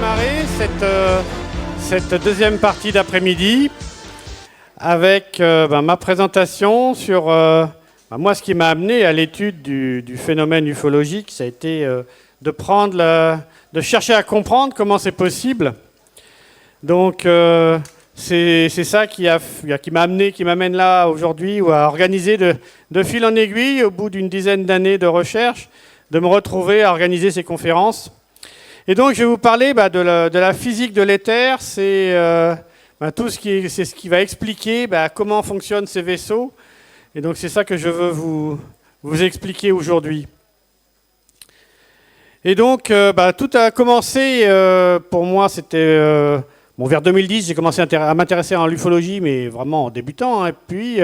démarrer cette deuxième partie d'après-midi avec ma présentation sur moi, ce qui m'a amené à l'étude du phénomène ufologique. Ça a été de chercher à comprendre comment c'est possible. Donc c'est ça qui m'amène là aujourd'hui, ou à organiser de fil en aiguille, au bout d'une dizaine d'années de recherche, de me retrouver à organiser ces conférences. Et donc je vais vous parler de la physique de l'éther. C'est ce qui va expliquer comment fonctionnent ces vaisseaux. Et donc c'est ça que je veux vous expliquer aujourd'hui. Et donc tout a commencé, pour moi c'était... vers 2010, j'ai commencé à m'intéresser à l'ufologie, mais vraiment en débutant. Et puis,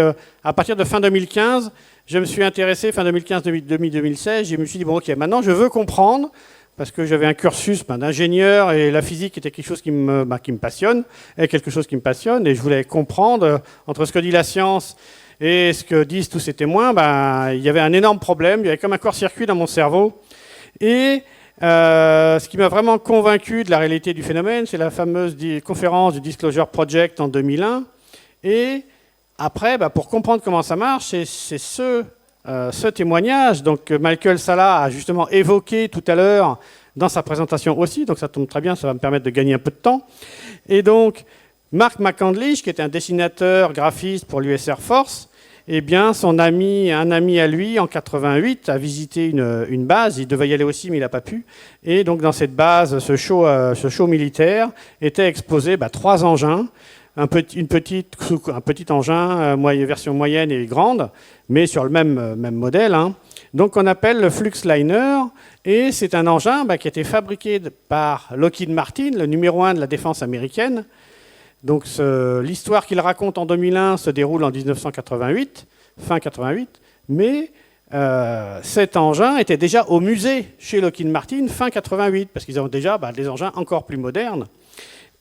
à partir de fin 2015, je me suis intéressé, fin 2015-2016, je me suis dit, bon, ok, maintenant je veux comprendre, parce que j'avais un cursus d'ingénieur, et la physique était quelque chose qui me passionne, et je voulais comprendre, entre ce que dit la science et ce que disent tous ces témoins, il y avait un énorme problème, il y avait comme un court-circuit dans mon cerveau. Et ce qui m'a vraiment convaincu de la réalité du phénomène, c'est la fameuse conférence du Disclosure Project en 2001. Et après, pour comprendre comment ça marche, c'est ce témoignage. Donc Michael Salla a justement évoqué tout à l'heure dans sa présentation aussi, donc ça tombe très bien, ça va me permettre de gagner un peu de temps. Et donc, Mark McCandlish, qui était un dessinateur graphiste pour l'US Air Force, eh bien, un ami à lui, en 88, a visité une base. Il devait y aller aussi, mais il n'a pas pu. Et donc, dans cette base, ce show militaire, était exposé 3 engins. Un petit engin, version moyenne et grande, mais sur le même modèle. Donc, on appelle le Fluxliner. Et c'est un engin qui a été fabriqué par Lockheed Martin, le numéro 1 de la défense américaine. Donc l'histoire qu'il raconte en 2001 se déroule en 1988, fin 88, mais cet engin était déjà au musée chez Lockheed Martin fin 88, parce qu'ils ont déjà des engins encore plus modernes.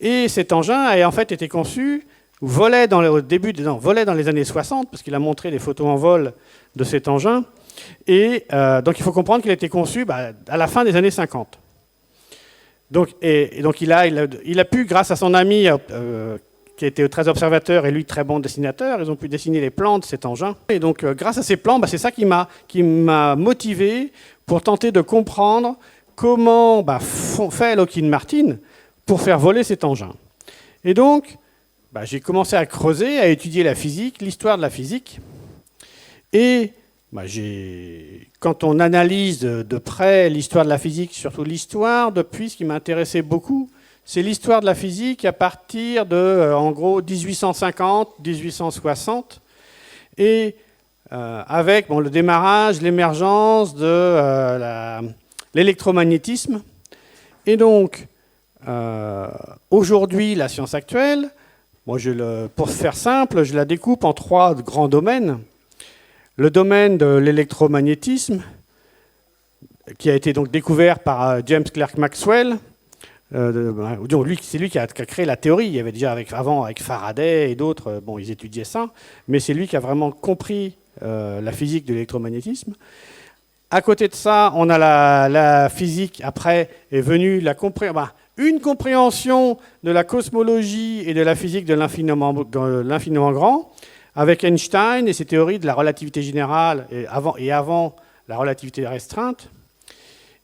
Et cet engin a en fait été conçu, volait dans les années 60, parce qu'il a montré des photos en vol de cet engin. Et donc il faut comprendre qu'il a été conçu à la fin des années 50. Donc il a pu, grâce à son ami qui était très observateur et lui très bon dessinateur, ils ont pu dessiner les plans de cet engin. Et donc grâce à ces plans, c'est ça qui m'a motivé pour tenter de comprendre comment fait Lockheed Martin pour faire voler cet engin. Et donc j'ai commencé à creuser, à étudier la physique, l'histoire de la physique. Et quand on analyse de près l'histoire de la physique, surtout l'histoire, depuis, ce qui m'intéressait beaucoup, c'est l'histoire de la physique à partir de, en gros, 1850, 1860, et avec le démarrage, l'émergence de l'électromagnétisme. Et donc, aujourd'hui, la science actuelle, pour faire simple, je la découpe en 3 grands domaines. Le domaine de l'électromagnétisme, qui a été donc découvert par James Clerk Maxwell. C'est lui qui a créé la théorie. Il y avait déjà avant avec Faraday et d'autres, ils étudiaient ça, mais c'est lui qui a vraiment compris la physique de l'électromagnétisme. À côté de ça, on a la physique. Après est venue une compréhension de la cosmologie et de la physique de l'infiniment grand, avec Einstein et ses théories de la relativité générale et avant la relativité restreinte.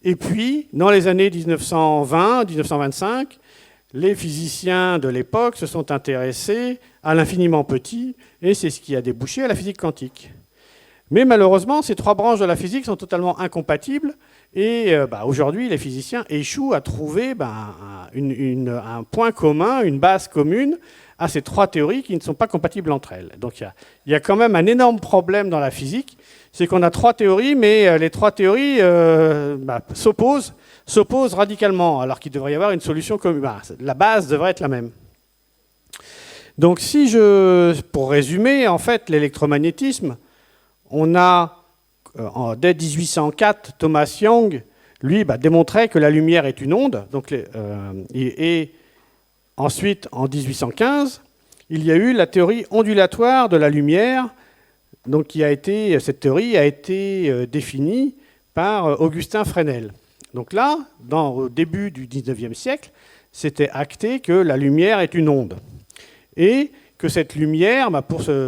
Et puis, dans les années 1920-1925, les physiciens de l'époque se sont intéressés à l'infiniment petit, et c'est ce qui a débouché à la physique quantique. Mais malheureusement, ces 3 branches de la physique sont totalement incompatibles, et aujourd'hui, les physiciens échouent à trouver un point commun, une base commune, à ces 3 théories qui ne sont pas compatibles entre elles. Donc il y a quand même un énorme problème dans la physique, c'est qu'on a 3 théories, mais les 3 théories s'opposent radicalement, alors qu'il devrait y avoir une solution commune. La base devrait être la même. Donc pour résumer, en fait, l'électromagnétisme, on a, dès 1804, Thomas Young, lui, démontrait que la lumière est une onde, et ensuite, en 1815, il y a eu la théorie ondulatoire de la lumière. Donc, cette théorie a été définie par Augustin Fresnel. Donc là, au début du 19e siècle, c'était acté que la lumière est une onde. Et que cette lumière,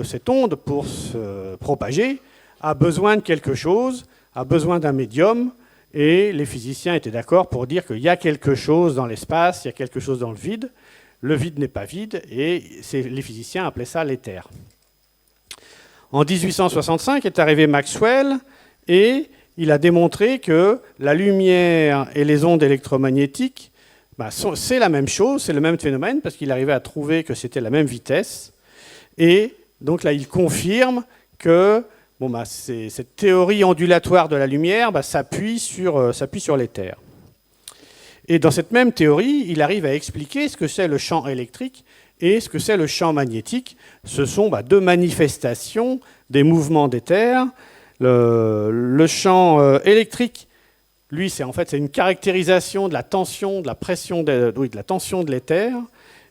cette onde, pour se propager, a besoin de quelque chose, a besoin d'un médium, et les physiciens étaient d'accord pour dire qu'il y a quelque chose dans l'espace, il y a quelque chose dans le vide. Le vide n'est pas vide, et les physiciens appelaient ça l'éther. En 1865 est arrivé Maxwell, et il a démontré que la lumière et les ondes électromagnétiques, c'est la même chose, c'est le même phénomène, parce qu'il arrivait à trouver que c'était la même vitesse. Et donc là, il confirme que cette théorie ondulatoire de la lumière s'appuie sur l'éther. Et dans cette même théorie, il arrive à expliquer ce que c'est le champ électrique et ce que c'est le champ magnétique. Ce sont deux manifestations des mouvements d'éther. Le champ électrique, lui, c'est une caractérisation de la tension, de la pression, de la tension de l'éther.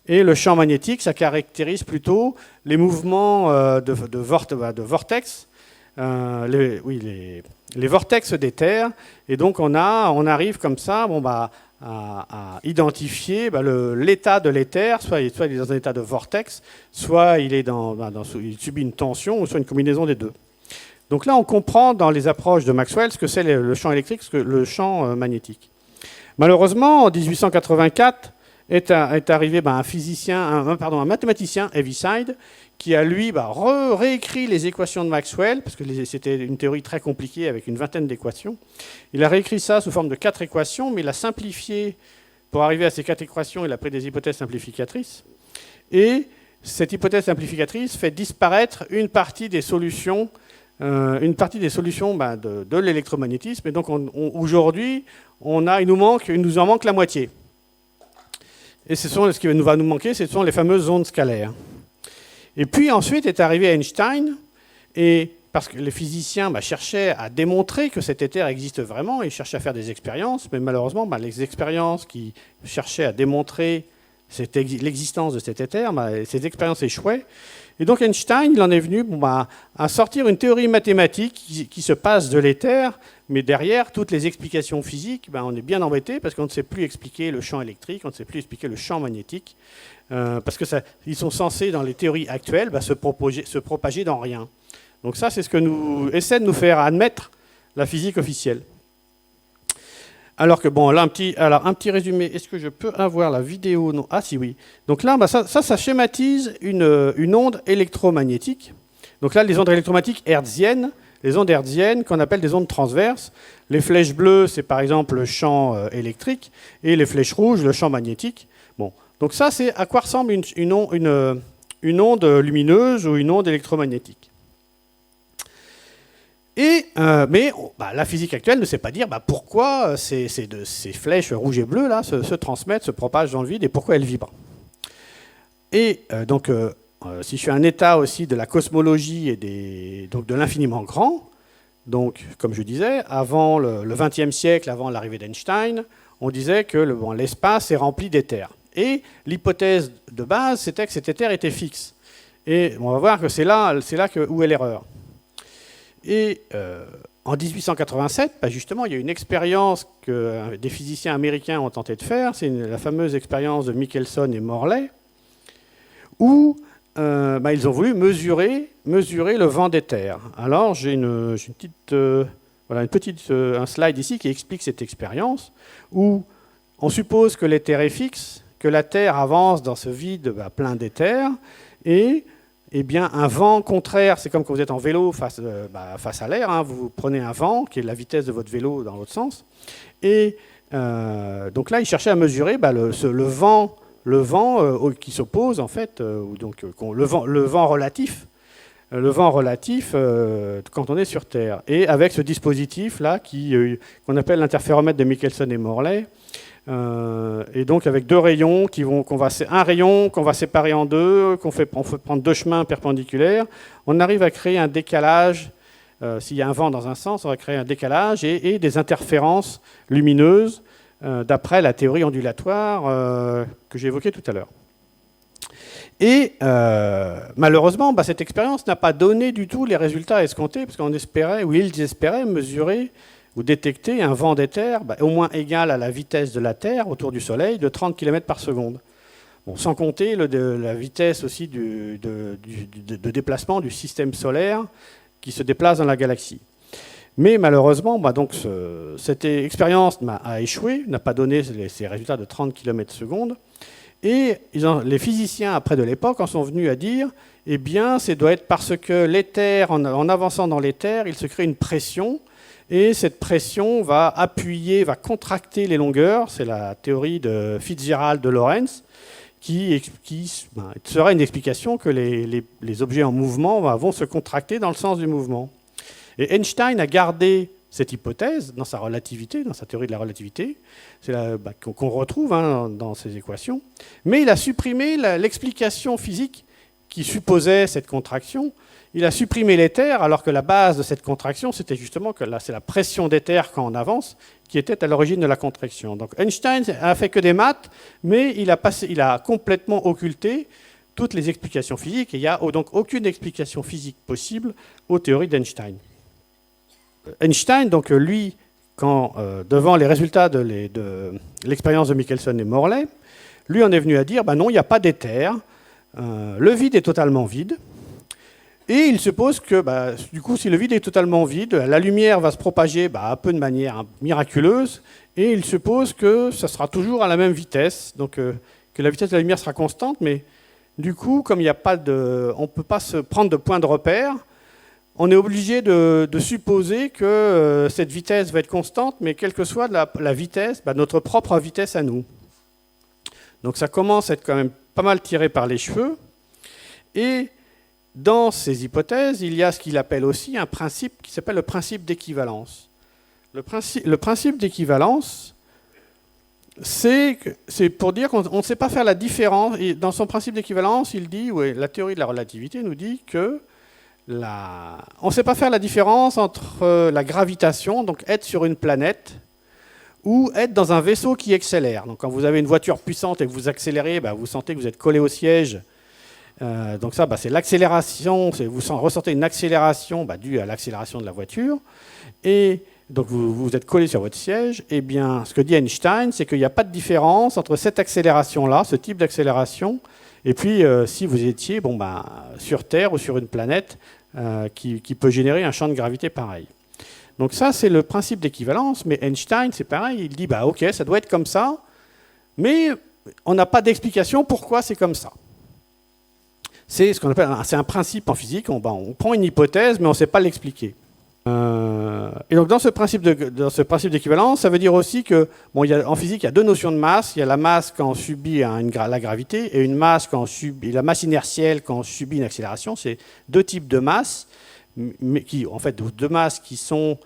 Et le champ magnétique, ça caractérise plutôt les mouvements de vortex, les vortex d'éther. Et donc on arrive comme ça à identifier l'état de l'éther, soit il est dans un état de vortex, soit il subit une tension, ou soit une combinaison des deux. Donc là, on comprend dans les approches de Maxwell ce que c'est le champ électrique, ce que le champ magnétique. Malheureusement, en 1884, est arrivé un mathématicien, Heaviside, qui a, lui, réécrit les équations de Maxwell, parce que c'était une théorie très compliquée avec une vingtaine d'équations. Il a réécrit ça sous forme de 4 équations, mais il a simplifié. Pour arriver à ces 4 équations, il a pris des hypothèses simplificatrices. Et cette hypothèse simplificatrice fait disparaître une partie des solutions de l'électromagnétisme. Et donc aujourd'hui, il nous en manque la moitié. Et ce qui va nous manquer, ce sont les fameuses ondes scalaires. Et puis ensuite est arrivé Einstein, et parce que les physiciens cherchaient à démontrer que cet éther existe vraiment, ils cherchaient à faire des expériences, mais malheureusement, les expériences qui cherchaient à démontrer l'existence de cet éther, ces expériences échouaient. Et donc Einstein, il en est venu à sortir une théorie mathématique qui se passe de l'éther, mais derrière toutes les explications physiques, on est bien embêté parce qu'on ne sait plus expliquer le champ électrique, on ne sait plus expliquer le champ magnétique, parce qu'ils sont censés, dans les théories actuelles, se propager dans rien. Donc ça, c'est ce que essaie de nous faire admettre la physique officielle. Alors que, là, un petit résumé. Est-ce que je peux avoir la vidéo? Non. Ah si, oui. Donc là, ça schématise une onde électromagnétique. Donc là, les ondes électromagnétiques hertziennes, les ondes hertziennes qu'on appelle des ondes transverses. Les flèches bleues, c'est par exemple le champ électrique, et les flèches rouges, le champ magnétique. Donc ça, c'est à quoi ressemble une onde lumineuse ou une onde électromagnétique. Mais la physique actuelle ne sait pas dire pourquoi ces flèches rouges et bleues là, se transmettent, se propagent dans le vide et pourquoi elles vibrent. Et si je fais un état aussi de la cosmologie et donc de l'infiniment grand, donc comme je disais, avant le XXe siècle, avant l'arrivée d'Einstein, on disait que l'espace est rempli d'éther. Et l'hypothèse de base, c'était que cet éther était fixe. Et on va voir que c'est là où est l'erreur. Et en 1887, justement, il y a une expérience que des physiciens américains ont tenté de faire, c'est la fameuse expérience de Michelson et Morley, où ils ont voulu mesurer le vent d'éther. Alors, j'ai un slide ici qui explique cette expérience, où on suppose que l'éther est fixe, que la Terre avance dans ce vide plein d'éther, et un vent contraire, c'est comme quand vous êtes en vélo face à l'air, vous prenez un vent qui est la vitesse de votre vélo dans l'autre sens. Et donc là, ils cherchaient à mesurer le vent qui s'oppose, en fait, le vent relatif quand on est sur Terre. Et avec ce dispositif-là qu'on appelle l'interféromètre de Michelson et Morley, et donc avec deux rayons, un rayon qu'on va séparer en deux, on fait prendre deux chemins perpendiculaires, on arrive à créer un décalage. S'il y a un vent dans un sens, on va créer un décalage et des interférences lumineuses d'après la théorie ondulatoire que j'ai évoquée tout à l'heure. Et malheureusement, cette expérience n'a pas donné du tout les résultats escomptés, parce qu'on espérait, ou ils espéraient mesurer ou détecter un vent d'éther au moins égal à la vitesse de la Terre autour du Soleil de 30 km par seconde. Bon, sans compter la vitesse aussi de déplacement du système solaire qui se déplace dans la galaxie. Mais malheureusement, donc cette expérience a échoué, n'a pas donné ces résultats de 30 km/s. Et les physiciens après de l'époque en sont venus à dire, eh bien, ça doit être parce que l'éther, en avançant dans l'éther, il se crée une pression, et cette pression va appuyer, va contracter les longueurs. C'est la théorie de Fitzgerald de Lorentz, qui sera une explication que les objets en mouvement vont se contracter dans le sens du mouvement. Et Einstein a gardé cette hypothèse dans sa relativité, dans sa théorie de la relativité, qu'on retrouve dans ses équations, mais il a supprimé l'explication physique qui supposait cette contraction. Il a supprimé l'éther, alors que la base de cette contraction, c'était justement que c'est la pression d'éther quand on avance qui était à l'origine de la contraction. Donc Einstein a fait que des maths, mais il a complètement occulté toutes les explications physiques, et il n'y a donc aucune explication physique possible aux théories d'Einstein. Einstein, donc lui, devant les résultats de l'expérience de Michelson et Morley, lui en est venu à dire, non, il n'y a pas d'éther, le vide est totalement vide, et il suppose que, du coup, si le vide est totalement vide, la lumière va se propager un peu de manière miraculeuse, et il suppose que ça sera toujours à la même vitesse, donc que la vitesse de la lumière sera constante, mais du coup, comme il n'y a pas on ne peut pas se prendre de point de repère, on est obligé de supposer que cette vitesse va être constante, mais quelle que soit la vitesse, notre propre vitesse à nous. Donc ça commence à être quand même pas mal tiré par les cheveux. Et dans ces hypothèses, il y a ce qu'il appelle aussi un principe qui s'appelle le principe d'équivalence. Le principe d'équivalence, c'est pour dire qu'on ne sait pas faire la différence. Et dans son principe d'équivalence, il dit, la théorie de la relativité nous dit que on ne sait pas faire la différence entre la gravitation, donc être sur une planète, ou être dans un vaisseau qui accélère. Donc quand vous avez une voiture puissante et que vous accélérez, vous sentez que vous êtes collé au siège. Donc ça, c'est l'accélération, vous ressentez une accélération due à l'accélération de la voiture. Et donc vous êtes collé sur votre siège. Eh bien, ce que dit Einstein, c'est qu'il n'y a pas de différence entre cette accélération-là, ce type d'accélération, et puis si vous étiez sur Terre ou sur une planète qui peut générer un champ de gravité pareil. Donc ça, c'est le principe d'équivalence, mais Einstein, c'est pareil, il dit, ok, ça doit être comme ça, mais on n'a pas d'explication pourquoi c'est comme ça. C'est ce qu'on appelle, c'est un principe en physique, on prend une hypothèse, mais on ne sait pas l'expliquer. Et donc dans ce principe d'équivalence, ça veut dire aussi que, en physique, il y a deux notions de masse. Il y a la masse quand on subit la gravité, et une masse la masse inertielle quand on subit une accélération. C'est deux types de masses, deux masses qui sont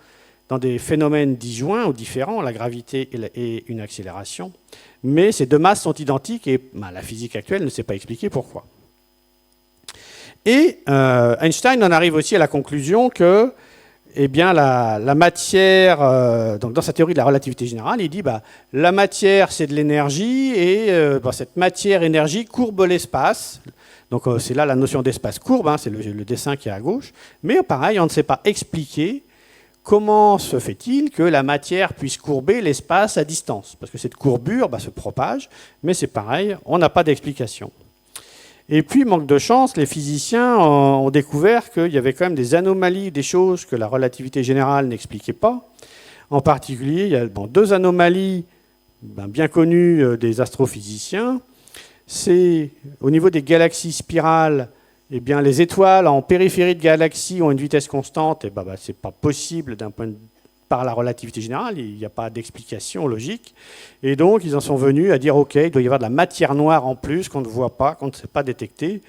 dans des phénomènes disjoints ou différents, la gravité et une accélération. Mais ces deux masses sont identiques, et la physique actuelle ne sait pas expliquer pourquoi. Et Einstein en arrive aussi à la conclusion que la matière, donc dans sa théorie de la relativité générale, il dit la matière c'est de l'énergie, et cette matière-énergie courbe l'espace. Donc c'est là la notion d'espace courbe, c'est le dessin qui est à gauche. Mais pareil, on ne sait pas expliquer comment se fait-il que la matière puisse courber l'espace à distance. Parce que cette courbure se propage, mais c'est pareil, on n'a pas d'explication. Et puis, manque de chance, les physiciens ont découvert qu'il y avait quand même des anomalies, des choses que la relativité générale n'expliquait pas. En particulier, il y a deux anomalies bien connues des astrophysiciens. C'est au niveau des galaxies spirales, les étoiles en périphérie de galaxies ont une vitesse constante, et ce n'est pas possible par la relativité générale, il n'y a pas d'explication logique. Et donc, ils en sont venus à dire, OK, il doit y avoir de la matière noire en plus qu'on ne voit pas, qu'on ne sait pas détecter,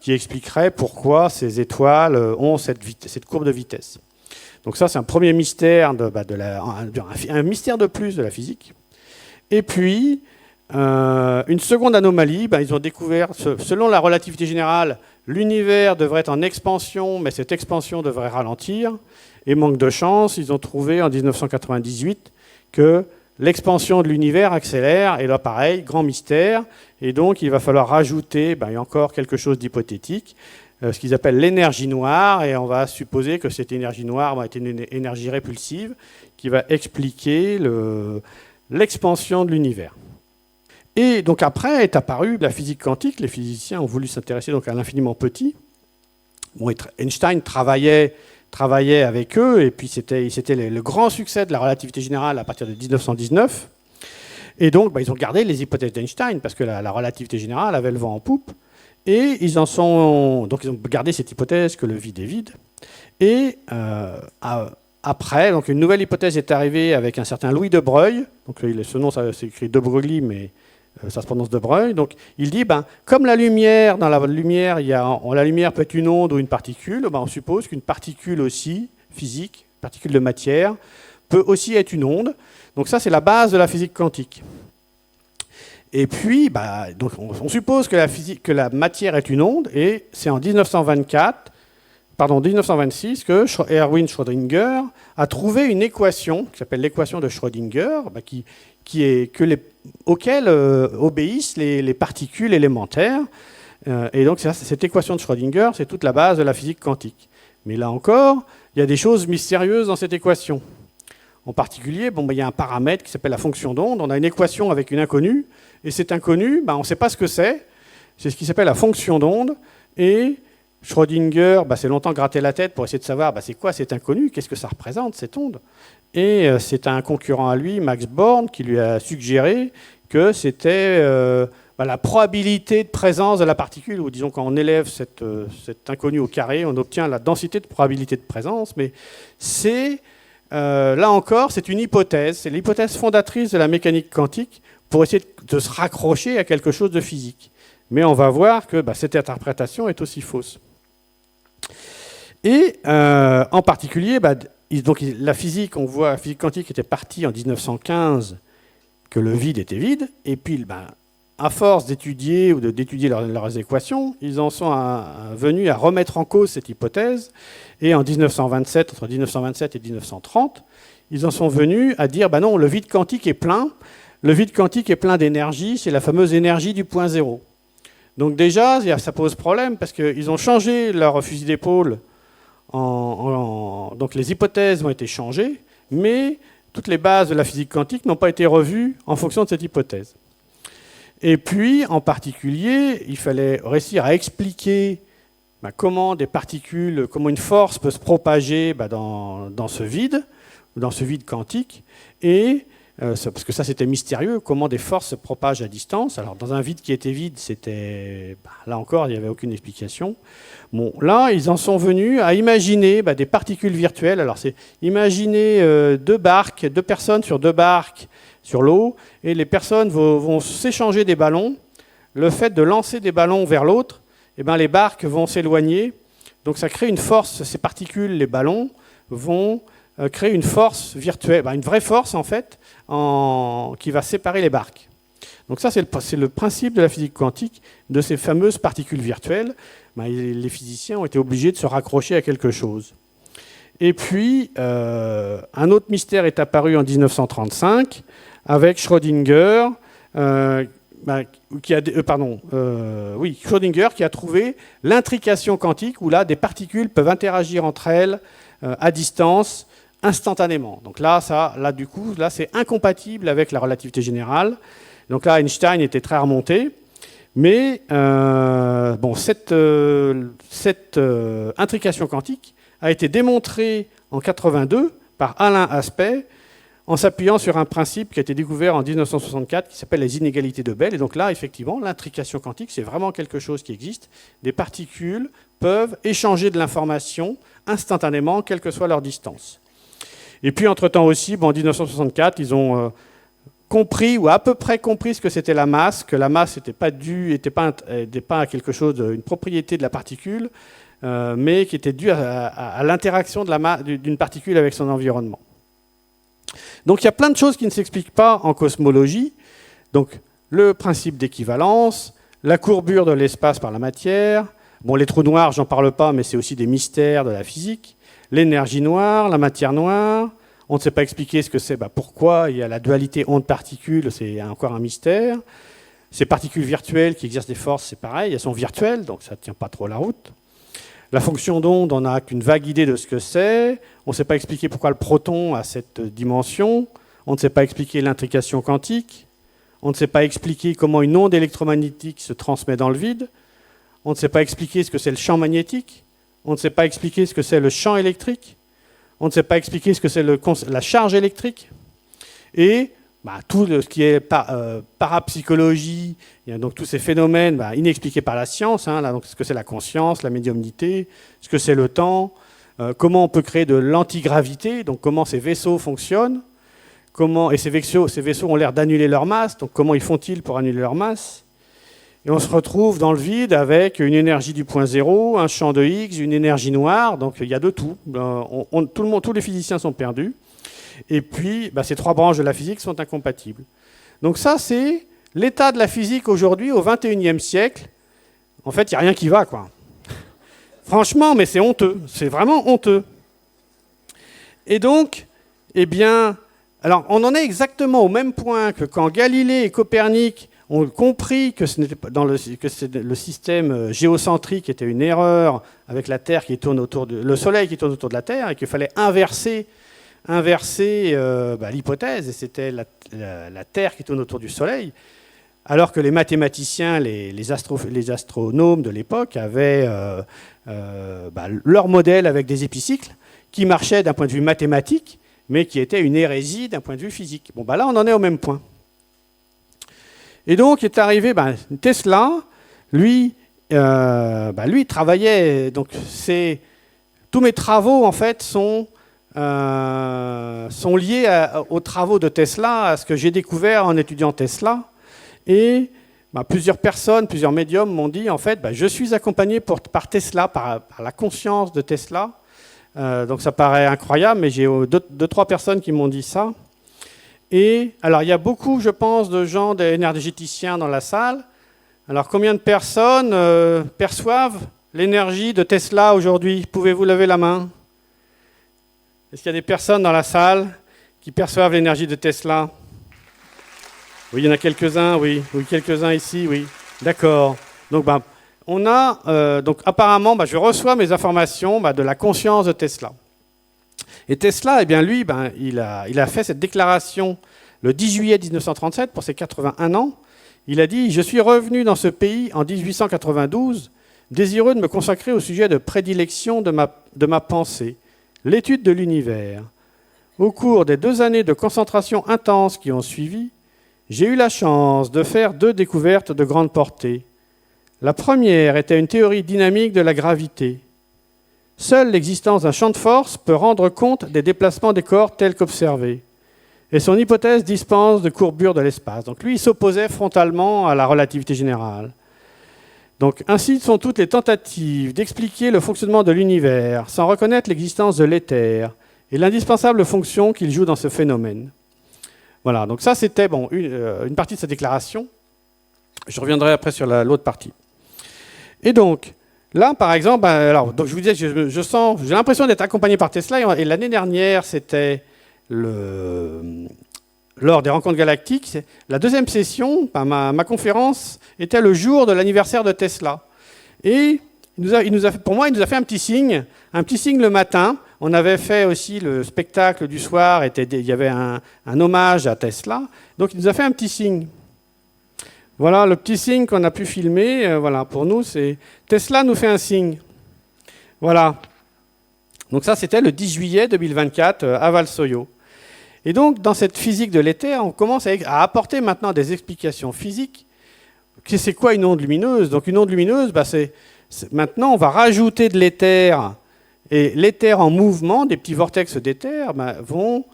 qui expliquerait pourquoi ces étoiles ont cette courbe de vitesse. Donc ça, c'est un premier mystère, un mystère de plus de la physique. Et puis, une seconde anomalie, ils ont découvert, selon la relativité générale, l'univers devrait être en expansion, mais cette expansion devrait ralentir. Et manque de chance, ils ont trouvé en 1998 que l'expansion de l'univers accélère, et là pareil, grand mystère, et donc il va falloir rajouter, il y a encore quelque chose d'hypothétique, ce qu'ils appellent l'énergie noire, et on va supposer que cette énergie noire va être une énergie répulsive qui va expliquer l'expansion de l'univers. Et donc après est apparue la physique quantique. Les physiciens ont voulu s'intéresser donc à l'infiniment petit. Bon, Einstein travaillait avec eux, et puis c'était le grand succès de la relativité générale à partir de 1919. Et donc, ils ont gardé les hypothèses d'Einstein, parce que la relativité générale avait le vent en poupe. Et ils ont gardé cette hypothèse que le vide est vide. Et après, donc une nouvelle hypothèse est arrivée avec un certain Louis de Broglie. Donc ce nom, ça s'écrit de Broglie, mais ça se prononce de Broglie. Donc il dit, comme la lumière, dans la lumière, la lumière peut être une onde ou une particule, on suppose qu'une particule aussi, physique, particule de matière, peut aussi être une onde. Donc ça, c'est la base de la physique quantique. Et puis, donc on suppose que la matière est une onde, et c'est en 1926 que Erwin Schrödinger a trouvé une équation qui s'appelle l'équation de Schrödinger, auquel obéissent les particules élémentaires. Et donc cette équation de Schrödinger, c'est toute la base de la physique quantique. Mais là encore, il y a des choses mystérieuses dans cette équation. En particulier, il y a un paramètre qui s'appelle la fonction d'onde. On a une équation avec une inconnue, et cette inconnue, on ne sait pas ce que c'est. C'est ce qui s'appelle la fonction d'onde. Et Schrödinger s'est longtemps gratté la tête pour essayer de savoir c'est quoi cette inconnue, qu'est-ce que ça représente, cette onde. Et c'est un concurrent à lui, Max Born, qui lui a suggéré que c'était la probabilité de présence de la particule, ou disons quand on élève cette inconnue au carré, on obtient la densité de probabilité de présence, mais c'est... là encore, c'est une hypothèse, c'est l'hypothèse fondatrice de la mécanique quantique pour essayer de se raccrocher à quelque chose de physique. Mais on va voir que cette interprétation est aussi fausse. Et en particulier, donc, la physique, on voit la physique quantique était partie en 1915, que le vide était vide, et puis à force d'étudier leurs équations, ils en sont venus à remettre en cause cette hypothèse. Et en 1927, entre 1927 et 1930, ils en sont venus à dire non, le vide quantique est plein. Le vide quantique est plein d'énergie, c'est la fameuse énergie du point zéro. Donc déjà, ça pose problème parce qu'ils ont changé leur fusil d'épaule. Donc les hypothèses ont été changées, mais toutes les bases de la physique quantique n'ont pas été revues en fonction de cette hypothèse. Et puis, en particulier, il fallait réussir à expliquer comment une force peut se propager dans ce vide quantique, et parce que ça c'était mystérieux, comment des forces se propagent à distance. Alors dans un vide qui était vide, là encore, il n'y avait aucune explication. Bon, là, ils en sont venus à imaginer des particules virtuelles. Alors c'est imaginer deux personnes sur deux barques sur l'eau, et les personnes vont s'échanger des ballons. Le fait de lancer des ballons vers l'autre, les barques vont s'éloigner. Donc ça crée une force, ces particules, les ballons, vont créer une force virtuelle, une vraie force en fait, qui va séparer les barques. Donc ça, c'est le principe de la physique quantique, de ces fameuses particules virtuelles. Les physiciens ont été obligés de se raccrocher à quelque chose. Et puis, un autre mystère est apparu en 1935, avec Schrödinger, Schrödinger qui a trouvé l'intrication quantique, où là, des particules peuvent interagir entre elles à distance, instantanément. Donc là, c'est incompatible avec la relativité générale. Donc là, Einstein était très remonté. Mais cette intrication quantique a été démontrée en 1982 par Alain Aspect, en s'appuyant sur un principe qui a été découvert en 1964 qui s'appelle les inégalités de Bell. Et donc là, effectivement, l'intrication quantique, c'est vraiment quelque chose qui existe. Des particules peuvent échanger de l'information instantanément, quelle que soit leur distance. Et puis, entre-temps aussi, en 1964, ils ont compris, ou à peu près compris, ce que c'était la masse, que la masse n'était pas à quelque chose, une propriété de la particule, mais qui était due à l'interaction d'une particule avec son environnement. Donc il y a plein de choses qui ne s'expliquent pas en cosmologie. Donc le principe d'équivalence, la courbure de l'espace par la matière, les trous noirs, j'en parle pas, mais c'est aussi des mystères de la physique, l'énergie noire, la matière noire, on ne sait pas expliquer ce que c'est, pourquoi il y a la dualité onde-particule, c'est encore un mystère. Ces particules virtuelles qui exercent des forces, c'est pareil, elles sont virtuelles, donc ça ne tient pas trop la route. La fonction d'onde, on n'a qu'une vague idée de ce que c'est. On ne sait pas expliquer pourquoi le proton a cette dimension. On ne sait pas expliquer l'intrication quantique. On ne sait pas expliquer comment une onde électromagnétique se transmet dans le vide. On ne sait pas expliquer ce que c'est le champ magnétique. On ne sait pas expliquer ce que c'est le champ électrique. On ne sait pas expliquer ce que c'est la charge électrique. Et tout ce qui est parapsychologie, il y a donc tous ces phénomènes inexpliqués par la science, donc ce que c'est la conscience, la médiumnité, ce que c'est le temps, comment on peut créer de l'antigravité, donc comment ces vaisseaux fonctionnent, et ces vaisseaux ont l'air d'annuler leur masse, donc comment ils font-ils pour annuler leur masse? Et on se retrouve dans le vide avec une énergie du point zéro, un champ de X, une énergie noire, donc il y a de tout. Tous les physiciens sont perdus. Et puis, ces trois branches de la physique sont incompatibles. Donc ça, c'est l'état de la physique aujourd'hui, au XXIe siècle. En fait, il n'y a rien qui va, quoi. Franchement, mais c'est honteux. C'est vraiment honteux. Et donc, alors, on en est exactement au même point que quand Galilée et Copernic ont compris que le système géocentrique était une erreur avec la Terre qui tourne le Soleil qui tourne autour de la Terre et qu'il fallait inverser l'hypothèse, et c'était la Terre qui tourne autour du Soleil, alors que les mathématiciens, les astronomes de l'époque avaient leur modèle avec des épicycles qui marchaient d'un point de vue mathématique, mais qui était une hérésie d'un point de vue physique. Là, on en est au même point. Et donc, est arrivé Tesla, lui travaillait, donc tous mes travaux, en fait, sont liés aux travaux de Tesla, à ce que j'ai découvert en étudiant Tesla. Et plusieurs personnes, plusieurs médiums m'ont dit, en fait, je suis accompagné par Tesla, par la conscience de Tesla. Donc ça paraît incroyable, mais j'ai deux, trois personnes qui m'ont dit ça. Et alors, il y a beaucoup, je pense, de gens, d'énergéticiens dans la salle. Alors, combien de personnes perçoivent l'énergie de Tesla aujourd'hui? Pouvez-vous lever la main? Est-ce qu'il y a des personnes dans la salle qui perçoivent l'énergie de Tesla? Oui, il y en a quelques-uns, oui. Oui, quelques-uns ici, oui. D'accord. Donc, on a, donc apparemment, je reçois mes informations de la conscience de Tesla. Et Tesla, lui, il a fait cette déclaration le 10 juillet 1937 pour ses 81 ans. Il a dit « Je suis revenu dans ce pays en 1892, désireux de me consacrer au sujet de prédilection de ma pensée, l'étude de l'univers. Au cours des 2 années de concentration intense qui ont suivi, j'ai eu la chance de faire 2 découvertes de grande portée. La première était une théorie dynamique de la gravité. Seule l'existence d'un champ de force peut rendre compte des déplacements des corps tels qu'observés. Et son hypothèse dispense de courbure de l'espace. Donc lui, il s'opposait frontalement à la relativité générale. Donc ainsi sont toutes les tentatives d'expliquer le fonctionnement de l'univers sans reconnaître l'existence de l'éther et l'indispensable fonction qu'il joue dans ce phénomène. Voilà, donc ça c'était une partie de sa déclaration. Je reviendrai après sur l'autre partie. Et donc, là, par exemple, donc je vous disais, j'ai l'impression d'être accompagné par Tesla. Et l'année dernière, c'était lors des rencontres galactiques, la 2e session, ma conférence, était le jour de l'anniversaire de Tesla. Et il nous a fait un petit signe le matin. On avait fait aussi le spectacle du soir, il y avait un hommage à Tesla. Donc il nous a fait un petit signe. Voilà le petit signe qu'on a pu filmer. Voilà, pour nous, c'est Tesla nous fait un signe. Voilà. Donc ça, c'était le 10 juillet 2024 à Valsoyo. Et donc, dans cette physique de l'éther, on commence à apporter maintenant des explications physiques. C'est quoi une onde lumineuse? Donc une onde lumineuse, maintenant, on va rajouter de l'éther. Et l'éther en mouvement, des petits vortex d'éther, vont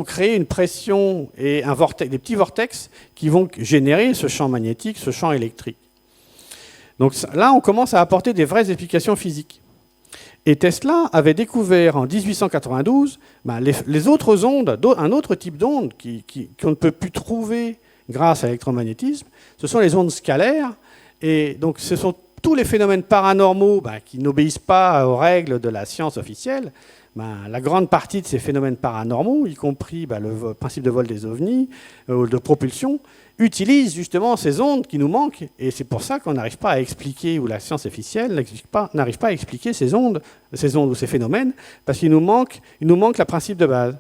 créer une pression et des petits vortex qui vont générer ce champ magnétique, ce champ électrique. Donc là, on commence à apporter des vraies explications physiques. Et Tesla avait découvert en 1892 les autres ondes, un autre type d'onde qu'on ne peut plus trouver grâce à l'électromagnétisme. Ce sont les ondes scalaires. Et donc ce sont tous les phénomènes paranormaux qui n'obéissent pas aux règles de la science officielle. la grande partie de ces phénomènes paranormaux, y compris le principe de vol des ovnis, de propulsion, utilisent justement ces ondes qui nous manquent. Et c'est pour ça qu'on n'arrive pas à expliquer, ou la science officielle n'arrive pas à expliquer ces ondes ou ces phénomènes, parce qu'il nous manque le principe de base.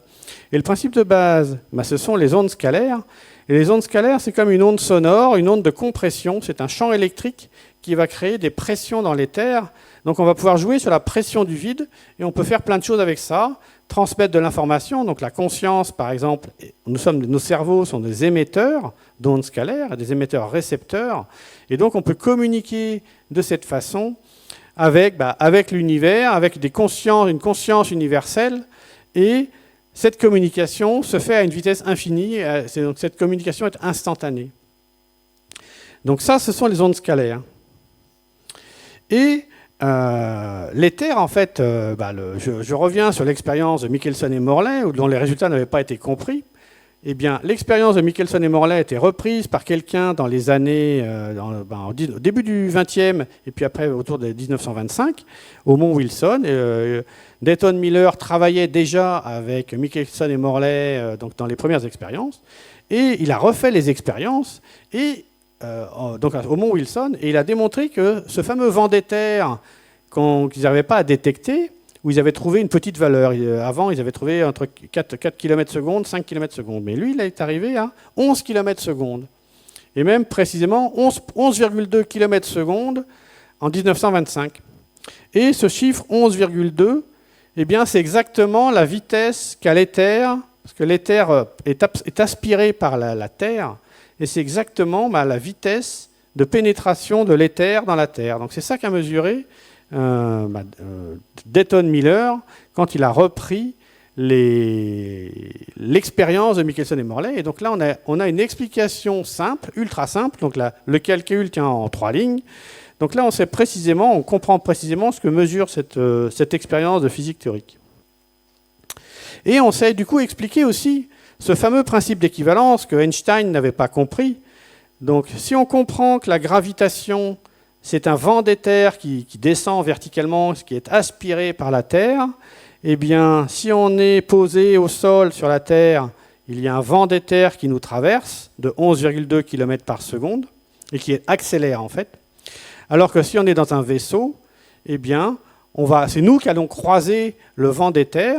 Et le principe de base, ce sont les ondes scalaires. Et les ondes scalaires, c'est comme une onde sonore, une onde de compression. C'est un champ électrique qui va créer des pressions dans l'éther. Donc on va pouvoir jouer sur la pression du vide et on peut faire plein de choses avec ça, transmettre de l'information. Donc la conscience, par exemple, nos cerveaux sont des émetteurs d'ondes scalaires, des émetteurs récepteurs. Et donc on peut communiquer de cette façon avec l'univers, avec une conscience universelle. Et cette communication se fait à une vitesse infinie. Donc cette communication est instantanée. Donc ça, ce sont les ondes scalaires. Et l'éther, en fait, je reviens sur l'expérience de Michelson et Morley, dont les résultats n'avaient pas été compris. Eh bien, l'expérience de Michelson et Morley a été reprise par quelqu'un dans les années, au début du XXe, et puis après autour de 1925, au Mont Wilson. Dayton Miller travaillait déjà avec Michelson et Morley donc dans les premières expériences, et il a refait les expériences, donc au Mont Wilson, et il a démontré que ce fameux vent d'éther qu'ils n'arrivaient pas à détecter, où ils avaient trouvé une petite valeur. Avant, ils avaient trouvé entre 4 km/s, 5 km/s. Mais lui, il est arrivé à 11 km/s. Et même précisément 11,2 km/s en 1925. Et ce chiffre 11,2, eh bien, c'est exactement la vitesse qu'a l'éther, parce que l'éther est aspiré par la Terre, et c'est exactement la vitesse de pénétration de l'éther dans la Terre. Donc c'est ça qu'a mesuré Dayton Miller quand il a repris l'expérience de Michelson et Morley. Et donc là, on a une explication simple, ultra simple. Donc là, le calcul tient en 3 lignes. Donc là, on comprend précisément ce que mesure cette expérience de physique théorique. Et on sait du coup expliquer aussi ce fameux principe d'équivalence que Einstein n'avait pas compris. Donc si on comprend que la gravitation, c'est un vent d'éther qui descend verticalement, qui est aspiré par la Terre, eh bien, si on est posé au sol sur la Terre, il y a un vent d'éther qui nous traverse de 11,2 km/s et qui accélère en fait. Alors que si on est dans un vaisseau, eh bien, c'est nous qui allons croiser le vent d'éther,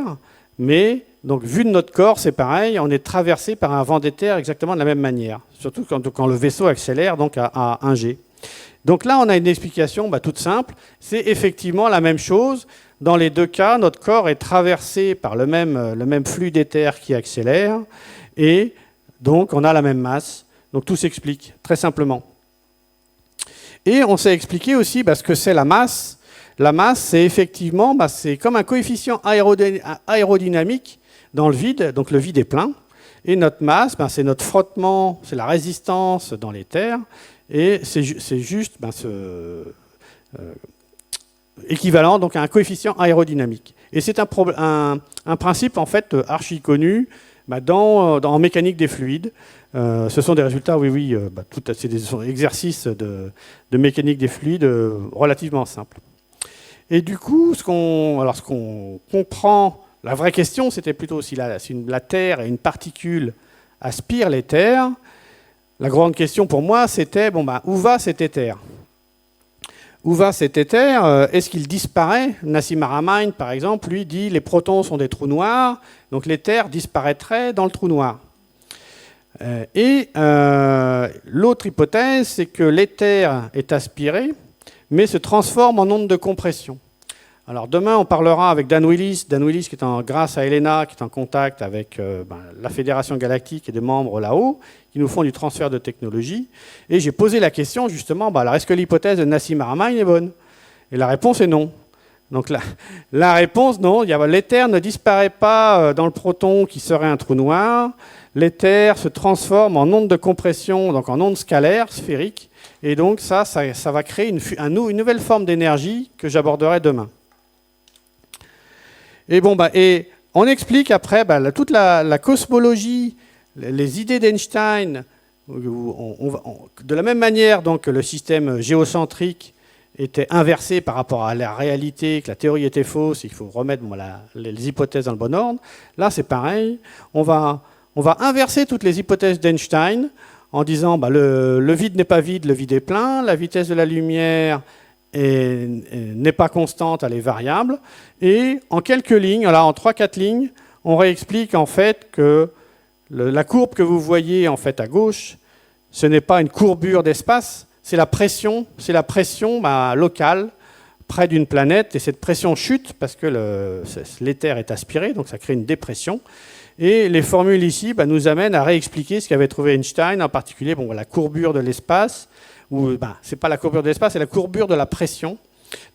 mais donc vu de notre corps, c'est pareil, on est traversé par un vent d'éther exactement de la même manière, surtout quand le vaisseau accélère donc à 1 g. Donc là, on a une explication toute simple. C'est effectivement la même chose. Dans les deux cas, notre corps est traversé par le même flux d'éther qui accélère. Et donc, on a la même masse. Donc tout s'explique, très simplement. Et on s'est expliqué aussi ce que c'est la masse. La masse, c'est effectivement c'est comme un coefficient aérodynamique dans le vide. Donc le vide est plein. Et notre masse, c'est notre frottement, c'est la résistance dans l'éther. Et c'est juste équivalent donc, à un coefficient aérodynamique. Et c'est un principe en fait archi connu en mécanique des fluides. Ce sont des résultats, c'est des exercices de mécanique des fluides relativement simples. Et du coup, ce qu'on comprend, la vraie question, c'était plutôt si la Terre et une particule aspirent l'éther. La grande question pour moi, c'était, où va cet éther ? Où va cet éther ? Est-ce qu'il disparaît ? Nassim Haramein, par exemple, lui dit les protons sont des trous noirs, donc l'éther disparaîtrait dans le trou noir. L'autre hypothèse, c'est que l'éther est aspiré, mais se transforme en onde de compression. Alors demain, on parlera avec Dan Willis qui est grâce à Elena, qui est en contact avec la Fédération Galactique et des membres là-haut, qui nous font du transfert de technologie. Et j'ai posé la question justement, alors est-ce que l'hypothèse de Nassim Haramein est bonne ? Et la réponse est non. Donc la réponse, non, l'éther ne disparaît pas dans le proton qui serait un trou noir. L'éther se transforme en onde de compression, donc en onde scalaire, sphérique. Et donc ça va créer une nouvelle forme d'énergie que j'aborderai demain. Et et on explique après toute la cosmologie, les idées d'Einstein, de la même manière donc, que le système géocentrique était inversée par rapport à la réalité, que la théorie était fausse, il faut remettre les hypothèses dans le bon ordre. Là, c'est pareil. On va inverser toutes les hypothèses d'Einstein en disant le vide n'est pas vide, le vide est plein, la vitesse de la lumière n'est pas constante, elle est variable. Et en quelques lignes, en 3-4 lignes, on réexplique en fait que la courbe que vous voyez en fait à gauche, ce n'est pas une courbure d'espace, c'est la pression locale près d'une planète, et cette pression chute parce que l'éther est aspiré, donc ça crée une dépression. Et les formules ici nous amènent à réexpliquer ce qu'avait trouvé Einstein, en particulier la courbure de l'espace, ou c'est pas la courbure de l'espace, c'est la courbure de la pression,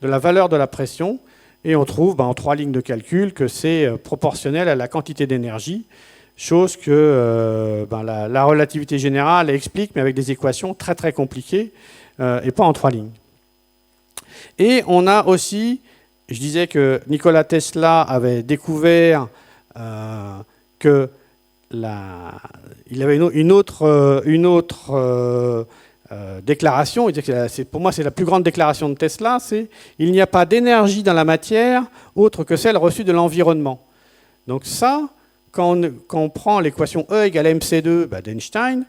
de la valeur de la pression, et on trouve en 3 lignes de calcul que c'est proportionnel à la quantité d'énergie, chose que la relativité générale explique, mais avec des équations très très compliquées, et pas en 3 lignes. Et on a aussi, je disais que Nikola Tesla avait découvert qu'il avait une autre déclaration. Il disait que pour moi, c'est la plus grande déclaration de Tesla, c'est « Il n'y a pas d'énergie dans la matière autre que celle reçue de l'environnement ». Donc ça, quand on prend l'équation E égale mc2 d'Einstein,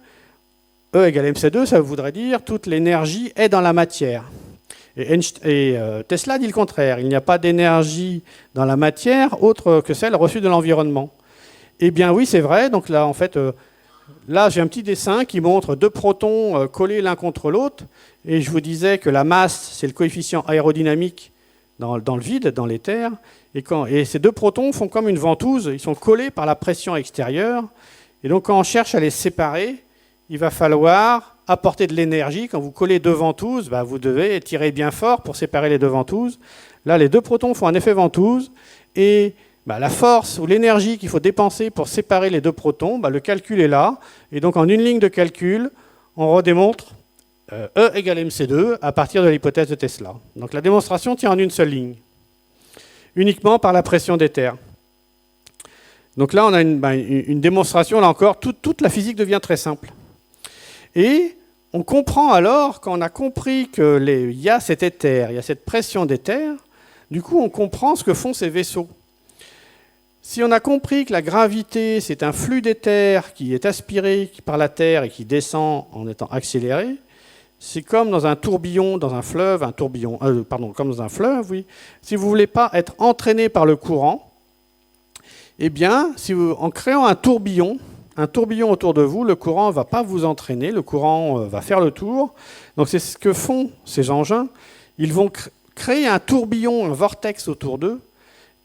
E égale mc2, ça voudrait dire toute l'énergie est dans la matière. Et Tesla dit le contraire, il n'y a pas d'énergie dans la matière autre que celle reçue de l'environnement. Eh bien oui, c'est vrai. Donc là, en fait, là j'ai un petit dessin qui montre 2 protons collés l'un contre l'autre. Et je vous disais que la masse, c'est le coefficient aérodynamique dans le vide, dans l'éther. Et ces 2 protons font comme une ventouse, ils sont collés par la pression extérieure. Et donc quand on cherche à les séparer, il va falloir apporter de l'énergie. Quand vous collez 2 ventouses, vous devez tirer bien fort pour séparer les 2 ventouses. Là, les 2 protons font un effet ventouse. Et la force ou l'énergie qu'il faut dépenser pour séparer les 2 protons, le calcul est là. Et donc en une ligne de calcul, on redémontre E égale mc2 à partir de l'hypothèse de Tesla. Donc la démonstration tient en une seule ligne, uniquement par la pression d'éther. Donc là, on a une démonstration, là encore, toute la physique devient très simple. Et on comprend alors, quand on a compris qu'il y a cet éther, il y a cette pression d'éther, du coup on comprend ce que font ces vaisseaux. Si on a compris que la gravité, c'est un flux d'éther qui est aspiré par la Terre et qui descend en étant accéléré, c'est comme dans un tourbillon, dans un fleuve, comme dans un fleuve, oui. Si vous ne voulez pas être entraîné par le courant, eh bien, en créant un tourbillon autour de vous, le courant ne va pas vous entraîner, le courant va faire le tour. Donc c'est ce que font ces engins. Ils vont créer un tourbillon, un vortex autour d'eux,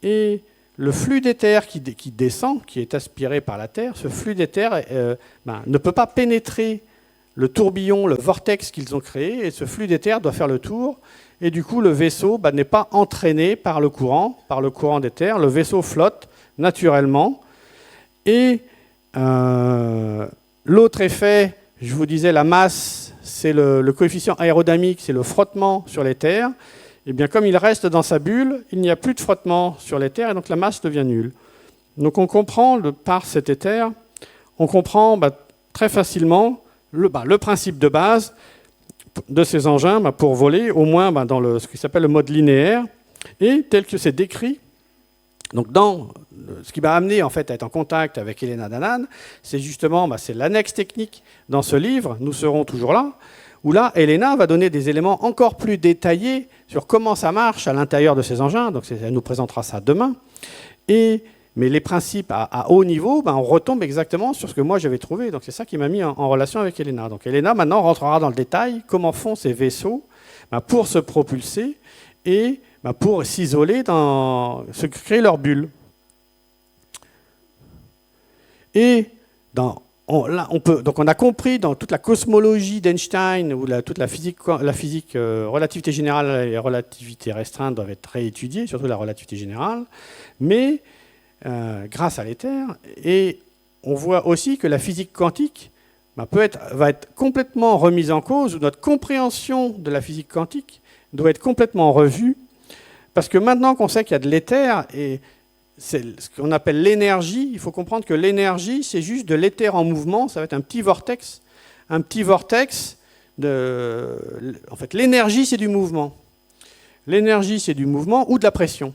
et le flux d'éther qui descend, qui est aspiré par la Terre, ce flux d'éther ne peut pas pénétrer le tourbillon, le vortex qu'ils ont créé, et ce flux d'éther doit faire le tour. Et du coup, le vaisseau n'est pas entraîné par le courant d'éther. Le vaisseau flotte naturellement. Et l'autre effet, je vous disais, la masse, c'est le coefficient aérodynamique, c'est le frottement sur l'éther. Et bien, comme il reste dans sa bulle, il n'y a plus de frottement sur l'éther, et donc la masse devient nulle. Donc on comprend, par cet éther, on comprend très facilement le principe de base de ces engins pour voler, au moins dans ce qui s'appelle le mode linéaire, et tel que c'est décrit. Donc ce qui m'a amené en fait à être en contact avec Elena Danaan, c'est justement c'est l'annexe technique dans ce livre, Nous serons toujours là, où là, Elena va donner des éléments encore plus détaillés sur comment ça marche à l'intérieur de ces engins. Donc elle nous présentera ça demain. Mais les principes à haut niveau, on retombe exactement sur ce que moi j'avais trouvé. Donc c'est ça qui m'a mis en relation avec Elena. Donc Elena maintenant rentrera dans le détail comment font ces vaisseaux pour se propulser et pour s'isoler, se créer leur bulle. Et donc on a compris dans toute la cosmologie d'Einstein, où toute la physique relativité générale et relativité restreinte doivent être réétudiées, surtout la relativité générale, mais grâce à l'éther. Et on voit aussi que la physique quantique va être complètement remise en cause, ou notre compréhension de la physique quantique doit être complètement revue, parce que maintenant qu'on sait qu'il y a de l'éther, et c'est ce qu'on appelle l'énergie, il faut comprendre que l'énergie, c'est juste de l'éther en mouvement, ça va être un petit vortex. En fait, l'énergie, c'est du mouvement. l'énergie c'est du mouvement ou de la pression.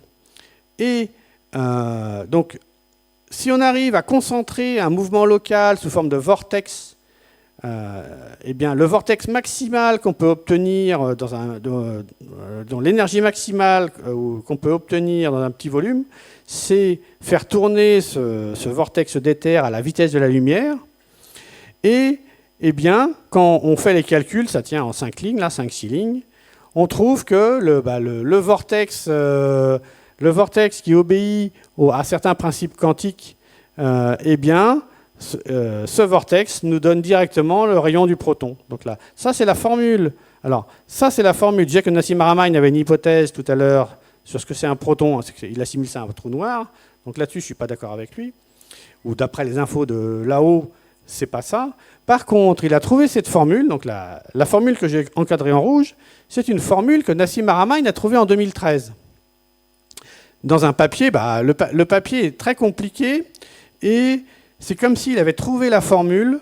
Et donc, si on arrive à concentrer un mouvement local sous forme de vortex, eh bien, le vortex maximal qu'on peut obtenir dans l'énergie maximale qu'on peut obtenir dans un petit volume, c'est faire tourner ce vortex d'éther à la vitesse de la lumière. Et eh bien, quand on fait les calculs, ça tient en 5 lignes, là, 5-6 lignes, on trouve que le vortex qui obéit à certains principes quantiques, eh bien, ce vortex nous donne directement le rayon du proton. Donc là, ça c'est la formule. Alors, ça c'est la formule. Je disais que Nassim Haramein avait une hypothèse tout à l'heure sur ce que c'est un proton. Il assimile ça à un trou noir. Donc là-dessus, je ne suis pas d'accord avec lui. Ou d'après les infos de là-haut, c'est pas ça. Par contre, il a trouvé cette formule. Donc la formule que j'ai encadrée en rouge, c'est une formule que Nassim Haramein a trouvée en 2013. Dans un papier, le papier est très compliqué et c'est comme s'il avait trouvé la formule,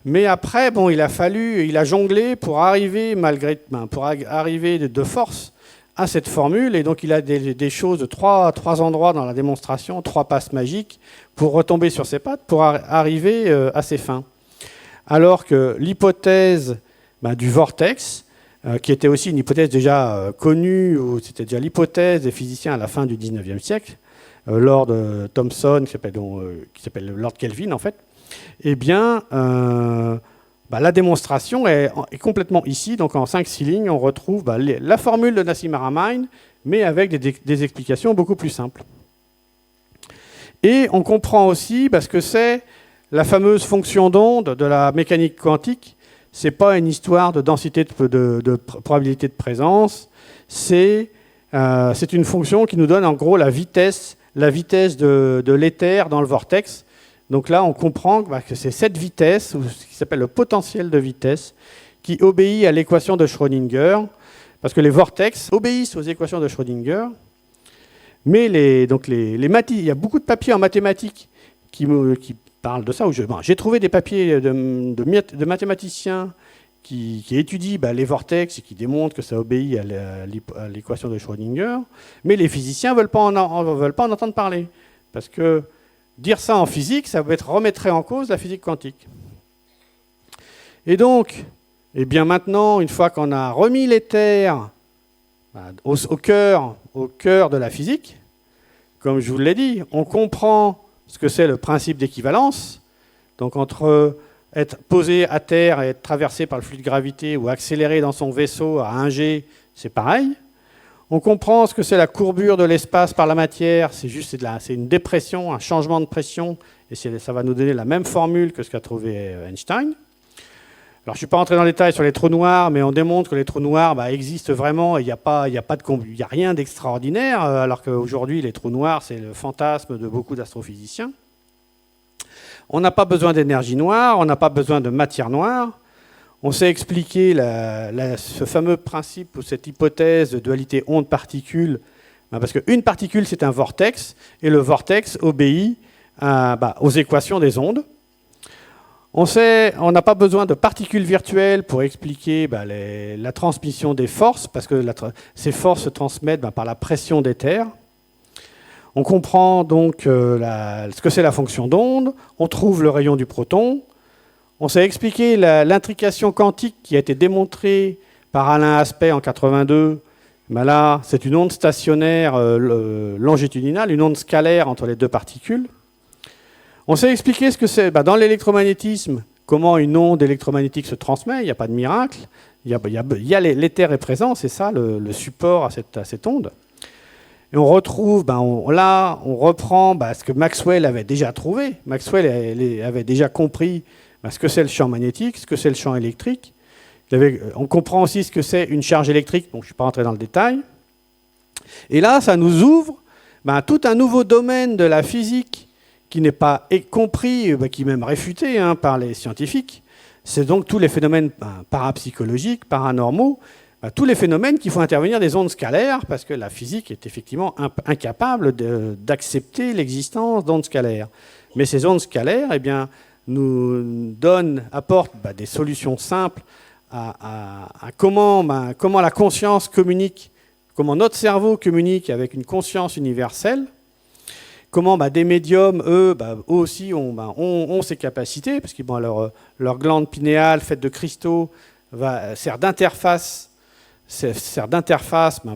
mais après, bon, il a jonglé pour arriver de force à cette formule, et donc il a des choses de trois endroits dans la démonstration, 3 passes magiques, pour retomber sur ses pattes, pour arriver à ses fins. Alors que l'hypothèse du vortex, qui était aussi une hypothèse déjà connue, c'était déjà l'hypothèse des physiciens à la fin du 19e siècle, Lord Thomson, qui s'appelle Lord Kelvin en fait, eh bien, la démonstration est complètement ici. Donc en 5-6 lignes, on retrouve la formule de Nassim Haramein, mais avec des explications beaucoup plus simples. Et on comprend aussi ce que c'est la fameuse fonction d'onde de la mécanique quantique. Ce n'est pas une histoire de densité de probabilité de présence, c'est une fonction qui nous donne en gros la vitesse de l'éther dans le vortex. Donc là, on comprend que c'est cette vitesse, ou ce qui s'appelle le potentiel de vitesse, qui obéit à l'équation de Schrödinger, parce que les vortex obéissent aux équations de Schrödinger, mais il y a beaucoup de papiers en mathématiques qui parlent de ça. J'ai trouvé des papiers de mathématiciens qui étudient les vortex et qui démontrent que ça obéit à l'équation de Schrödinger, mais les physiciens ne veulent pas en entendre parler. Parce que dire ça en physique, ça remettrait en cause la physique quantique. Et donc, eh bien maintenant, une fois qu'on a remis l'éther au cœur de la physique, comme je vous l'ai dit, on comprend ce que c'est le principe d'équivalence. Donc entre être posé à terre et être traversé par le flux de gravité ou accéléré dans son vaisseau à 1 g, c'est pareil. On comprend ce que c'est la courbure de l'espace par la matière, c'est une dépression, un changement de pression, et ça va nous donner la même formule que ce qu'a trouvé Einstein. Alors je ne suis pas entré dans le détail sur les trous noirs, mais on démontre que les trous noirs existent vraiment, et il n'y a rien d'extraordinaire, alors qu'aujourd'hui les trous noirs c'est le fantasme de beaucoup d'astrophysiciens. On n'a pas besoin d'énergie noire, on n'a pas besoin de matière noire. On sait expliquer ce fameux principe ou cette hypothèse de dualité onde-particule, parce qu'une particule c'est un vortex, et le vortex obéit aux équations des ondes. On n'a pas besoin de particules virtuelles pour expliquer la transmission des forces, parce que ces forces se transmettent par la pression d'éther. On comprend donc ce que c'est la fonction d'onde, on trouve le rayon du proton, on sait expliquer l'intrication quantique qui a été démontrée par Alain Aspect en 1982. Là, c'est une onde stationnaire longitudinale, une onde scalaire entre les deux particules. On sait expliquer ce que c'est dans l'électromagnétisme, comment une onde électromagnétique se transmet, il n'y a pas de miracle, l'éther est présent, c'est ça le support à cette onde. Et on retrouve, on reprend ce que Maxwell avait déjà trouvé. Maxwell avait déjà compris ce que c'est le champ magnétique, ce que c'est le champ électrique. On comprend aussi ce que c'est une charge électrique, donc je ne suis pas rentré dans le détail. Et là, ça nous ouvre tout un nouveau domaine de la physique qui n'est pas compris, qui est même réfuté par les scientifiques. C'est donc tous les phénomènes parapsychologiques, paranormaux, tous les phénomènes qui font intervenir des ondes scalaires, parce que la physique est effectivement incapable d'accepter l'existence d'ondes scalaires. Mais ces ondes scalaires nous apportent des solutions simples à comment la conscience communique comment notre cerveau communique avec une conscience universelle, comment des médiums, eux aussi ont ces capacités, parce que leur glande pinéale faite de cristaux sert d'interface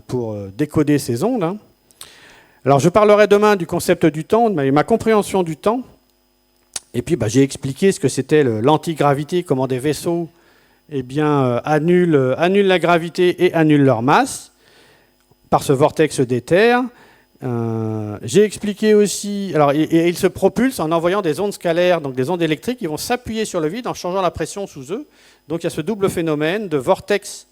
pour décoder ces ondes. Hein. Alors je parlerai demain du concept du temps, de ma compréhension du temps, et puis j'ai expliqué ce que c'était l'antigravité, comment des vaisseaux annulent la gravité et annulent leur masse par ce vortex d'éther. J'ai expliqué aussi, et ils se propulsent en envoyant des ondes scalaires, donc des ondes électriques, qui vont s'appuyer sur le vide en changeant la pression sous eux. Donc il y a ce double phénomène de vortex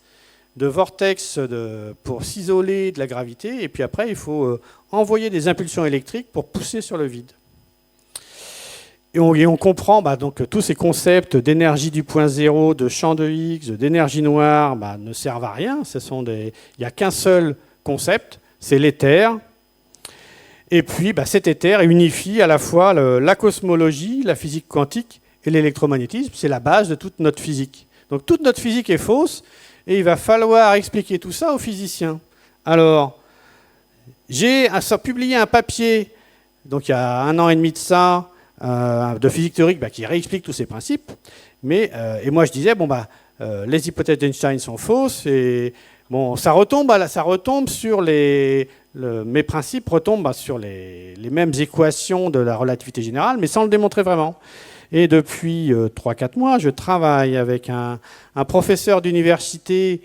pour s'isoler de la gravité, et puis après il faut envoyer des impulsions électriques pour pousser sur le vide. Et on comprend donc tous ces concepts d'énergie du point zéro, de champ de Higgs, d'énergie noire, ne servent à rien. Il n'y a qu'un seul concept, c'est l'éther. Et puis cet éther unifie à la fois la cosmologie, la physique quantique et l'électromagnétisme. C'est la base de toute notre physique. Donc toute notre physique est fausse et il va falloir expliquer tout ça aux physiciens. Alors, j'ai publié un papier, donc il y a 1 an et demi de ça, de physique théorique qui réexplique tous ces principes. Et moi je disais, les hypothèses d'Einstein sont fausses et ça retombe sur mes principes retombent sur les mêmes équations de la relativité générale, mais sans le démontrer vraiment. Et depuis 3-4 mois, je travaille avec un professeur d'université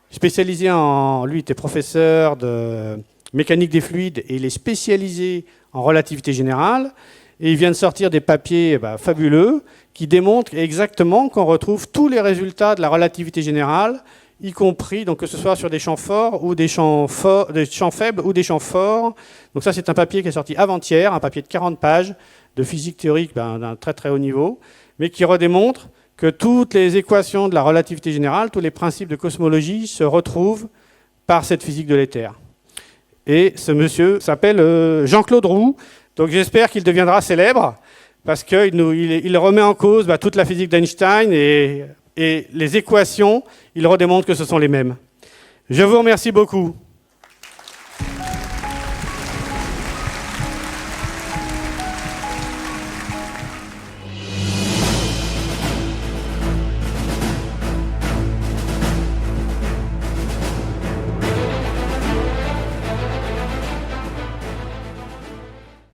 spécialisé lui était professeur de mécanique des fluides et il est spécialisé en relativité générale. Et il vient de sortir des papiers fabuleux qui démontrent exactement qu'on retrouve tous les résultats de la relativité générale, y compris donc, que ce soit sur des champs forts ou des champs faibles ou des champs forts. Donc ça, c'est un papier qui est sorti avant-hier, un papier de 40 pages de physique théorique d'un très très haut niveau, mais qui redémontre que toutes les équations de la relativité générale, tous les principes de cosmologie se retrouvent par cette physique de l'éther. Et ce monsieur s'appelle Jean-Claude Roux. Donc j'espère qu'il deviendra célèbre parce qu'il remet en cause toute la physique d'Einstein et les équations, il redémontre que ce sont les mêmes. Je vous remercie beaucoup.